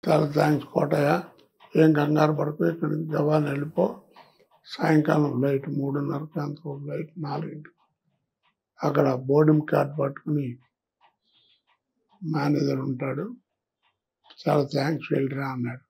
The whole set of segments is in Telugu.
చాలా థ్యాంక్స్ కోటయ్య, ఏం కంగారు పడుకో, ఇక్కడి నుంచి జవాన్ వెళ్ళిపో, సాయంకాలం ఫ్లైట్ 3:30కి, అంతకు ఫ్లైట్ 4కి. అక్కడ బోర్డింగ్ కార్డ్ పట్టుకుని మేనేజర్ ఉంటాడు, చాలా థ్యాంక్స్ వెళ్ళిరా అన్నాడు.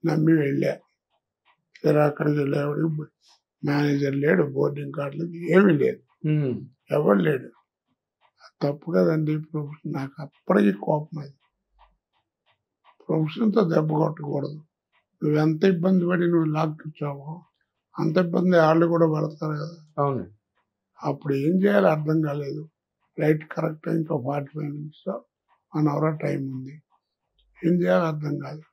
నమ్మి వెళ్ళా. సరే అక్కడికి వెళ్ళేవాడికి మేనేజర్ లేడు, బోర్డింగ్ కార్డులు ఏమీ లేదు, ఎవరు లేడు. తప్పు కదండి ప్రొఫెషన్. నాకు అప్పటికి కోపం. అది ప్రొఫెషన్తో దెబ్బ కొట్టకూడదు. నువ్వు ఎంత ఇబ్బంది పడి నువ్వు లాక్కొచ్చావో అంత ఇబ్బంది వాళ్ళు కూడా పడతారు కదా. అవును. అప్పుడు ఏం చేయాలో అర్థం కాలేదు. ఫ్లైట్ కరెక్ట్ ఇంకో 45 నిమిషాలు 1 అవర్ టైం ఉంది. ఏం చేయాలో అర్థం కాదు.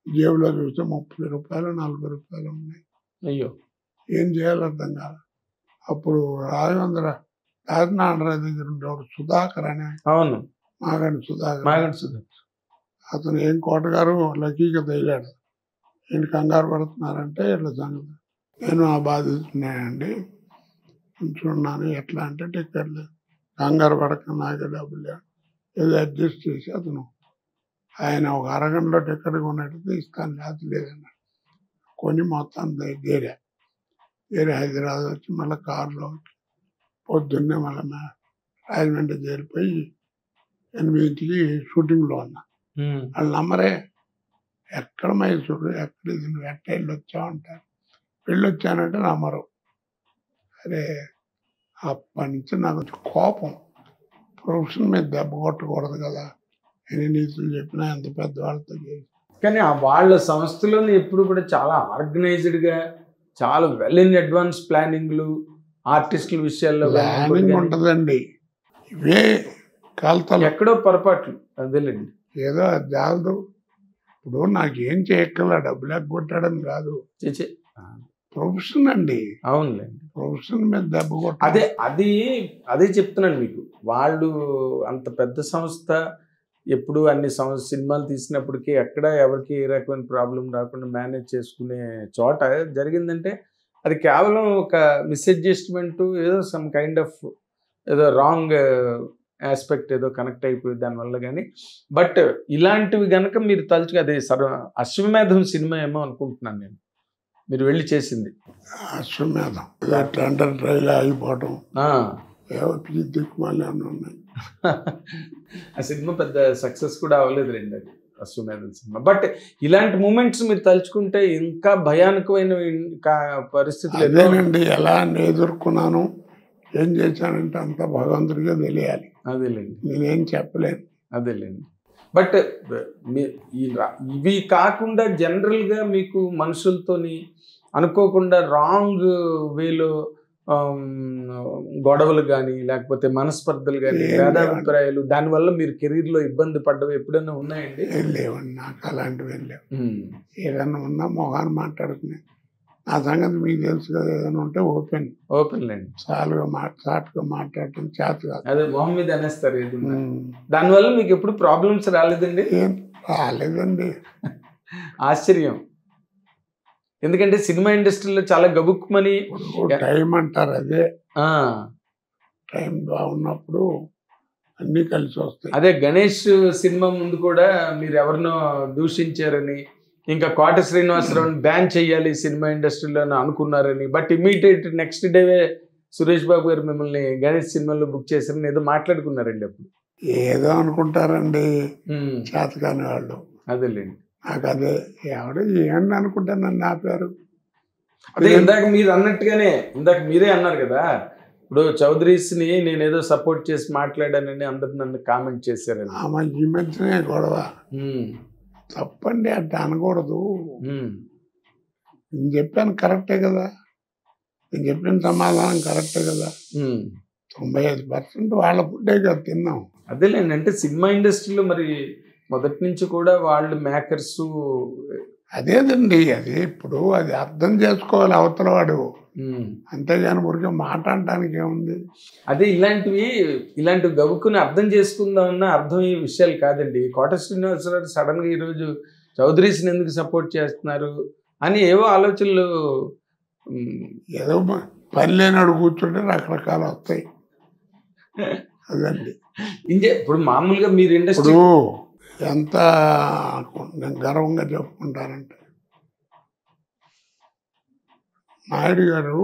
జేబులో చూస్తే 30 రూపాయలు 40 రూపాయలు ఉన్నాయి. అయ్యో, ఏం చేయాలో అర్థం కాదు. అప్పుడు రాజమండ్రి దగ్గర ఉండేవాడు సుధాకర్ అనే, అవును, మాగంటి సుధాకర్. అతను ఏం కోటగారు లక్కీగా తగిలాడు. ఏంటి కంగారు పడుతున్నారంటే ఇట్లా సంగతి, నేను ఆ బాధిస్తున్నానండి, ఉంచున్నాను. ఎట్లా అంటే టికెట్ లేదు. కంగారు పడక నాకే డబ్బులు లేవు, ఏదో అడ్జస్ట్ చేసి అతను ఆయన ఒక అరగంటలో టికెట్ కొన్నట్టు ఇస్తాను, లేకపోతే లేదన్నాడు. కొని మొత్తం గేరే హైదరాబాద్ వచ్చి మళ్ళీ కారులో వచ్చి పొద్దున్నే మళ్ళీ రాజమండ్రి చేరిపోయి 8కి షూటింగ్లో ఉన్నా. వాళ్ళు నమ్మరే, ఎక్కడ మైసూరు, ఎక్కడ ఇది, నువ్వు ఎట్ట వెళ్ళి వచ్చావంటారు. వెళ్ళొచ్చానంటే నమ్మరు. అరే అప్పటి నుంచి నాకు కోపం. ప్రొఫెషన్ మీద దెబ్బ కొట్టకూడదు కదా, ఎన్ని నీతులు చెప్పినా ఎంత పెద్దవాళ్ళతో చేసి. కానీ వాళ్ళ సంస్థలోనే ఎప్పుడు కూడా చాలా ఆర్గనైజ్డ్గా, చాలా వెల్ ఇన్ అడ్వాన్స్ ప్లానింగ్లు, ఆర్టిస్టుల విషయాల్లో ప్లానింగ్ ఉంటుందండి. ఇవే కాలుతాలు ఎక్కడో పొరపాట్లు. అదేలేండి, ఏదో అది జాలదు. ఇప్పుడు నాకేం చేయక్కల, డబ్బులు ఎగ్గొట్టాడని కాదు, ప్రొఫెషన్ అండి. అవునులేండి, ప్రొఫెషన్ మీద దెబ్బ కొట్ట. అదే చెప్తున్నాను మీకు. వాళ్ళు అంత పెద్ద సంస్థ, ఎప్పుడు అన్ని సినిమాలు తీసినప్పటికీ ఎక్కడ ఎవరికి ఏ రకమైన ప్రాబ్లం రాకుండా మేనేజ్ చేసుకునే చోట జరిగిందంటే అది కేవలం ఒక మిస్అడ్జస్ట్మెంట్, ఏదో సమ్ కైండ్ ఆఫ్ ఏదో రాంగ్ ఆస్పెక్ట్ ఏదో కనెక్ట్ అయిపోయింది దానివల్ల. కానీ బట్ ఇలాంటివి కనుక మీరు తలుచుకు, అదే అశ్వమేధం సినిమా ఏమో అనుకుంటున్నాను నేను మీరు వెళ్ళి చేసింది. అశ్వమేధం టెండర్ ట్రైల్ ఆగిపోవడం, దిక్కుమాలి అన్నీ ఉన్నాయి. ఆ సినిమా పెద్ద సక్సెస్ కూడా అవ్వలేదు రండి, అది అశ్వమేధం సినిమా. బట్ ఇలాంటి మూమెంట్స్ మీరు తలుచుకుంటే ఇంకా భయానకమైన పరిస్థితులు. అదేనండి, ఎలా ఎదుర్కొన్నాను, ఏం చేశానంటే అంత భగవంతుడిగా తెలియాలి. అదేలేండి, నేనేం చెప్పలేను. అదేలేండి. బట్ ఇవి కాకుండా జనరల్గా మీకు మనుషులతోని అనుకోకుండా రాంగ్ వేలో గొడవలు కానీ, లేకపోతే మనస్పర్ధలు కానీ, భేదాభిప్రాయాలు, దానివల్ల మీరు కెరీర్లో ఇబ్బంది పడ్డవి ఎప్పుడైనా ఉన్నాయండి? లేవండి, నాకు అలాంటివి ఏం లేవు. ఏదన్నా ఉన్నా మొహాన్ని మాట్లాడుకునే, నా సంగతి మీకు తెలుసు కదా, ఏదైనా ఉంటే ఓపెన్ లేండి, చాటుగా మాట్లాడటం చేత కాదు. అదే మొహం మీద అనేస్తారు. దానివల్ల మీకు ఎప్పుడు ప్రాబ్లమ్స్ రాలేదండి? రాలేదండి. ఆశ్చర్యం. ఎందుకంటే సినిమా ఇండస్ట్రీలో చాలా గబుక్కుమని టైం అంటారు. అదే టైం బాగున్నప్పుడు అన్నీ కలిసి వస్తాయి. అదే గణేష్ సినిమా ముందు కూడా మీరు ఎవరినో దూషించారని, ఇంకా కోట శ్రీనివాసరావుని బ్యాన్ చేయాలి సినిమా ఇండస్ట్రీలో అనుకున్నారని, but immediate next డేవే Suresh Babu గారు మిమ్మల్ని గణేష్ సినిమాలో బుక్ చేశారని ఏదో మాట్లాడుకున్నారండి. అప్పుడు ఏదో అనుకుంటారండి చేతకాని వాళ్ళు. అదేలేండి, నాకు అదే ఎవడో ఏంటి అనుకుంటాను, నన్ను ఆపారు. అదే ఇందాక మీరు అన్నట్టుగానే, ఇందాక మీరే అన్నారు కదా, ఇప్పుడు చౌదరీస్ని నేను ఏదో సపోర్ట్ చేసి మాట్లాడానని అందరు నన్ను కామెంట్ చేశారని. ఆమె ఈ మధ్యనే గొడవ. తప్పండి, అట్లా అనకూడదు. నేను చెప్పాను కరెక్టే కదా, నేను చెప్పిన సమాధానం కరెక్టే కదా. 95% వాళ్ళ ఫుడ్డే కదా తిన్నాం. అదేలేండి, అంటే సినిమా ఇండస్ట్రీలో మరి మొదటి నుంచి కూడా వాళ్ళు మేకర్స్. అదేదండి, అది ఇప్పుడు అది అర్థం చేసుకోవాలి అవతల వాడు, అంతేగాని ఊరికే మాట అనడానికి ఏముంది. అదే ఇలాంటివి గబుక్కుని అర్థం చేసుకుందామన్న అర్థమయ్యే విషయాలు కాదండి. కోట శ్రీనివాసరావు సడన్గా ఈరోజు చౌదరీస్ని ఎందుకు సపోర్ట్ చేస్తున్నారు అని ఏవో ఆలోచనలు, ఏదో పని లేనాడు కూర్చుంటే రకరకాలు వస్తాయి. అదండి. ఇప్పుడు మామూలుగా మీరు ఇండస్ట్రీ ఎంత నేను గర్వంగా చెప్పుకుంటానంటే, నాయుడు గారు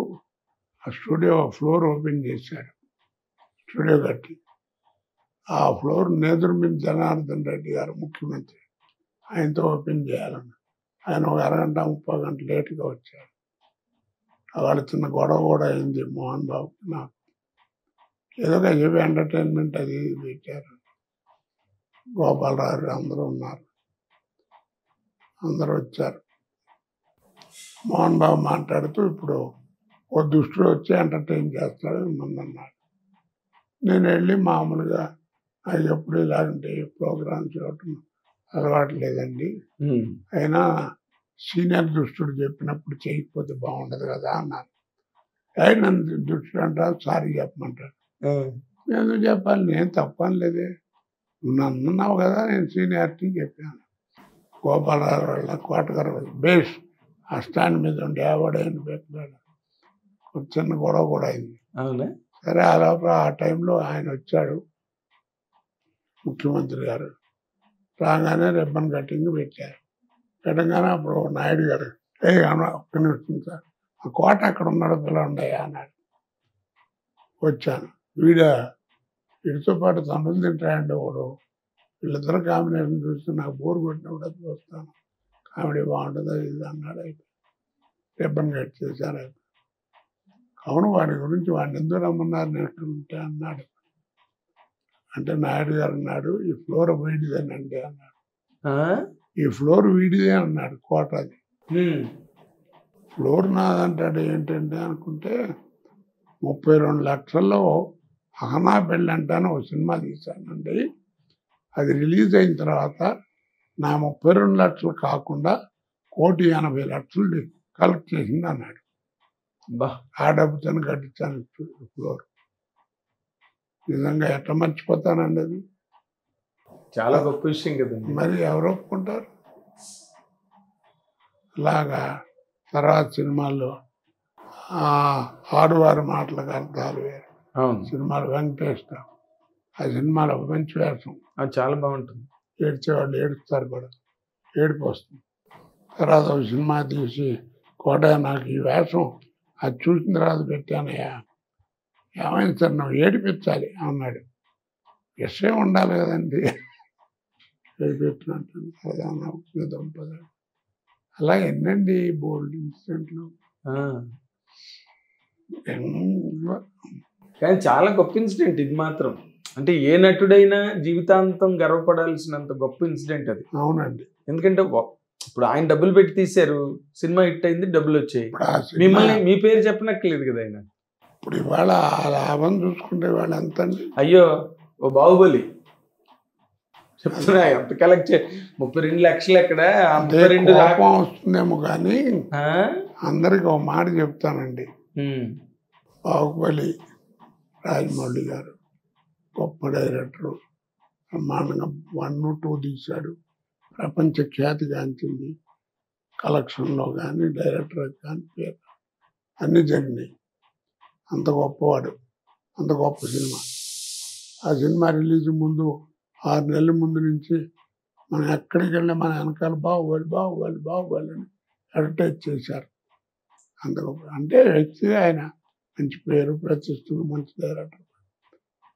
ఆ స్టూడియో ఫ్లోర్ ఓపెన్ చేశాడు, స్టూడియో కట్టి. ఆ ఫ్లోర్ నేదురుమిల్లి జనార్దన్ రెడ్డి గారు ముఖ్యమంత్రి, ఆయనతో ఓపెన్ చేయాలని ఆయన ఒక అరగంట 30 గంటలు లేటుగా వచ్చారు. వాళ్ళ చిన్న గొడవ కూడా అయింది మోహన్ బాబుకి నాకు. ఏదో చెప్పి ఎంటర్టైన్మెంట్ అది పెట్టారు. గోపాలరావు అందరూ ఉన్నారు, అందరూ వచ్చారు. మోహన్ బాబు మాట్లాడుతూ ఇప్పుడు ఓ దుష్టుడు వచ్చి ఎంటర్టైన్ చేస్తాడని ముందన్నాడు. నేను వెళ్ళి మామూలుగా అది ఎప్పుడు ఇలాంటి ప్రోగ్రామ్స్ ఇవ్వటం అలవాటు లేదండి, అయినా సీనియర్ దుష్టుడు చెప్పినప్పుడు చేయకపోతే బాగుండదు కదా అన్నారు. నన్ను దుష్టుడు అంటారు, సారీ చెప్పమంటారు. నేను చెప్పాలి, నేను తప్పని లేదే, నువ్వు అన్నావు కదా, నేను సీనియారిటీ చెప్పాను. గోపాలరావు వాళ్ళ కోటగారు బేస్ ఆ స్టాండ్ మీద ఉండి ఎవడైనా పెట్టాడు. ఒక చిన్న గొడవ కూడా అయింది. సరే ఆ లోపల ఆ టైంలో ఆయన వచ్చాడు ముఖ్యమంత్రి గారు. రాగానే రిబ్బన్ కటింగ్ పెట్టారు. పెట్టగానే అప్పుడు నాయుడు గారు ఒక్క నిమిషం సార్, ఆ కోట అక్కడ ఉన్నాడు పిలవండి అన్నాడు. వచ్చాను. వీడితో పాటు తమ్ముళ్ళు తింటాయండి ఒకడు. వీళ్ళిద్దరు కాంబినేషన్ చూస్తే నాకు బోర్ కొట్టినప్పుడు అది చూస్తాను, కామెడీ బాగుంటుంది ఇది అన్నాడు. అయిపోయి రిబ్బన్ కట్ చేశారు. అయిపోయి అవును, వాడి గురించి వాడిని ఎందుకు రమ్మన్నారు నెక్స్ట్ ఉంటే అన్నాడు. అంటే నాయుడు గారు అన్నాడు, ఈ ఫ్లోర్ వీడిదేనండి అన్నాడు. ఈ ఫ్లోర్ వీడిదే అన్నాడు, కోట అది. ఫ్లోర్ నాదంటాడు ఏంటంటే అనుకుంటే 32 లక్షల్లో అహనా పెళ్ళి అంటాను ఒక సినిమా తీశానండి. అది రిలీజ్ అయిన తర్వాత నా 32 లక్షలు కాకుండా 1,80,00,000 కలెక్ట్ చేసింది అన్నాడు. ఆ డబ్బుతో కట్టించాను ఫ్లోర్. నిజంగా ఎట్లా మర్చిపోతానండి అది. చాలా గొప్ప విషయం కదండి. మరి ఎవరు ఒప్పుకుంటారు అలాగా? తర్వాత సినిమాల్లో ఆడువారి మాటలకు అర్థాలు వేరు సినిమాలు వెంకటేశ్వర, ఆ సినిమాలో మంచి వేషం, అది చాలా బాగుంటుంది. ఏడ్చేవాళ్ళు ఏడుస్తారు కూడా, ఏడుపు వస్తుంది. తర్వాత ఒక సినిమా తీసి కోట నాకు ఈ వేషం అది చూసిన తర్వాత పెట్టానయ్యా, ఏమైంది సార్ నువ్వు ఏడిపించాలి అన్నాడు. విషయం ఉండాలి కదండి, ఏడిపెట్టినట్టు దంపది. అలా ఎన్నండి బోల్డ్ ఇన్సిడెంట్లు. కానీ చాలా గొప్ప ఇన్సిడెంట్ ఇది మాత్రం. అంటే ఏ నటుడైనా జీవితాంతం గర్వపడాల్సినంత గొప్ప ఇన్సిడెంట్ అది. అవునండి. ఎందుకంటే ఇప్పుడు ఆయన డబ్బులు పెట్టి తీశారు, సినిమా హిట్ అయింది, డబ్బులు వచ్చాయి. మిమ్మల్ని మీ పేరు చెప్పనక్కర్లేదు కదా ఆయన. ఇప్పుడు ఇవాళ లాభం చూసుకుంటే వాళ్ళు ఎంత అండి? అయ్యో ఓ బాహుబలి చెప్తున్నా, ఎంత కలెక్ట్ 32 లక్షలు ఎక్కడ, 32 వస్తుందేమో కానీ అందరికి ఒక మాట చెప్తానండి. బాహుబలి రాజమౌళి గారు గొప్ప డైరెక్టరు, బ్రహ్మాండంగా 1, 2 తీశాడు, ప్రపంచ ఖ్యాతిగాంచింది. కలెక్షన్లో కానీ డైరెక్టర్ కానీ పేరు అన్నీ జరిగినాయి. అంత గొప్పవాడు, అంత గొప్ప సినిమా. ఆ సినిమా రిలీజ్ ముందు 6 నెలల ముందు నుంచి మనం ఎక్కడికి వెళ్ళినా మన వెనకాల బాహుబలి బాహుబలి బాహుబలి అని అడ్వర్టైజ్ చేశారు. అంత గొప్ప అంటే వ్యక్తిగా ఆయన మంచి పేరు ప్రతిష్టలు, మంచి డైరెక్టర్.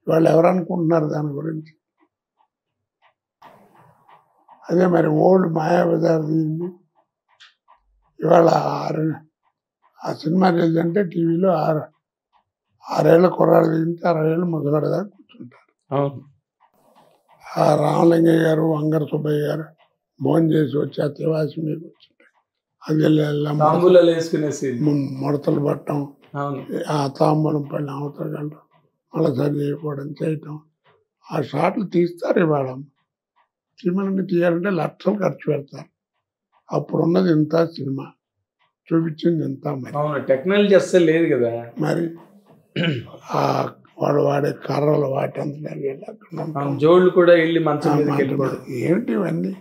వాళ్ళు ఎవరు అనుకుంటున్నారు దాని గురించి? అదే మరి ఓల్డ్ మాయాబజార్ తీయింది. ఇవాళ ఆ సినిమా రిలీజ్ అంటే టీవీలో 6 ఏళ్ళ కుర్రాడు దిగితే 60 ఏళ్ళ ముసలాడు దాకా కూర్చుంటారు. ఆ రామలింగయ్య గారు, వంగర సుబ్బయ్య గారు భోజనం చేసి వచ్చి ఆ తివాసి మీద కూర్చుంటారు. అది ముడతలు పట్టడం, ఆ తాంబూలం పళ్ళని అవతల వెళ్ళడం, మళ్ళీ సరి చేయకపోవడం చేయటం. ఆ షాట్లు తీస్తారు. ఇవాళ సినిమాలన్నీ తీయాలంటే లక్షలు ఖర్చు పెడతారు. అప్పుడున్నది ఇంత సినిమా చూపించింది ఇంత. మరి టెక్నాలజీ అస్సలు లేదు కదా. మరి వాడు వాడే కర్రలు వాటి జోళ్ళు కూడా వెళ్ళి మంచం ఏమిటి ఇవన్నీ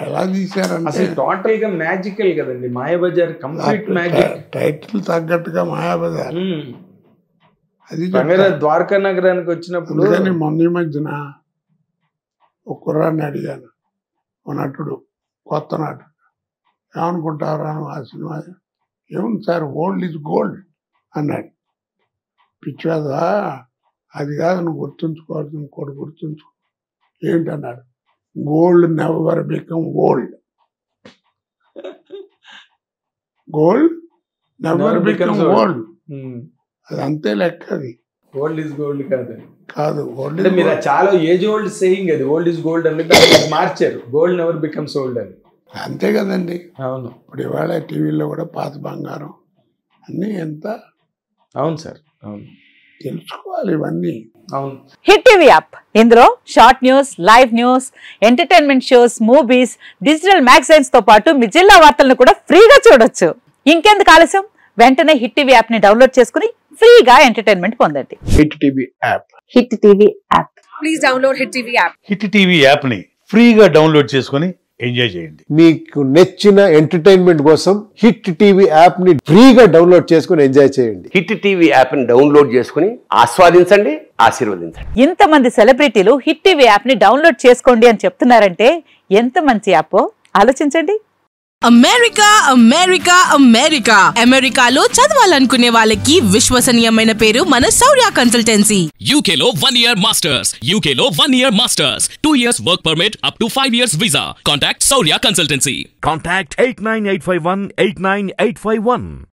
ఎలా తీశారంటే టోటల్ గా మ్యాజికల్ కదండి. Mayabazar complete magic. టైటిల్ తగ్గట్టుగా మాయాబజార్. అది ద్వారకా నగరానికి వచ్చినప్పుడు మొన్న ఈ మధ్యన ఒక కుర్రాన్ని అడిగాను, నటుడు, కొత్త నటుడు. ఏమనుకుంటారా ఆ సినిమా? ఏముంది సార్, ఓల్డ్ ఈజ్ గోల్డ్ అన్నాడు. పిచ్చివాదా, అది కాదు, నువ్వు గుర్తుంచుకోవాలి, ఇంకోటి గుర్తుంచుకో. ఏంటన్నాడు? Gold never become old. Gold never become old. అది అంతే లెక్క. అది ఓల్డ్ ఈజ్ గోల్డ్ కాదు. ఓల్డ్ అంటే మీరు చాలా ఏజ్ ఓల్డ్ సేయింగ్ అది. ఓల్డ్ ఈజ్ గోల్డ్ అనేది మార్చారు. గోల్డ్ నెవర్ బికమ్స్ ఓల్డ్ అని. అంతే కదండి. అవును. ఇప్పుడు ఇవాళ టీవీలో కూడా పాత బంగారం అన్నీ ఎంత. అవును సార్, అవును, తెలుసుకోవాలి ఇవన్నీ. అవును. హిట్ టీవీ యాప్, ఇందులో short news, live news, entertainment shows, movies, digital magazines తో పాటు మీ జిల్లా వార్తలను కూడా ఫ్రీగా చూడొచ్చు. ఇంకెందుకు ఆలస్యం, వెంటనే హిట్ టీవీ యాప్ ని డౌన్లోడ్ చేసుకుని ఫ్రీగా ఎంటర్టైన్మెంట్ పొందండి. Hit TV app. Hit TV app. Please download hit TV app. Hit TV app ని ఫ్రీగా డౌన్లోడ్ చేసుకుని ఎంజాయ్ చేయండి. మీకు నచ్చిన ఎంటర్టైన్మెంట్ కోసం హిట్ టీవీ యాప్ ని ఫ్రీగా డౌన్లోడ్ చేసుకుని ఎంజాయ్ చేయండి. హిట్ టీవీ యాప్ ని డౌన్లోడ్ చేసుకుని ఆస్వాదించండి, ఆశీర్వదించండి. ఇంతమంది సెలబ్రిటీలు హిట్ టీవీ యాప్ ని డౌన్లోడ్ చేసుకోండి అని చెప్తున్నారంటే ఎంత మంచి యాప్ ఆలోచించండి. అమెరికా అమెరికా అమెరికా అమెరికాలో చదవాలనుకునే వాళ్ళకి విశ్వసనీయమైన పేరు మన శౌర్య కన్సల్టెన్సీ. UK లో 1 year masters, UK లో 1 year masters, 2 years work permit up to 5 years visa. Contact Saurya Consultancy. Contact 89851 89851.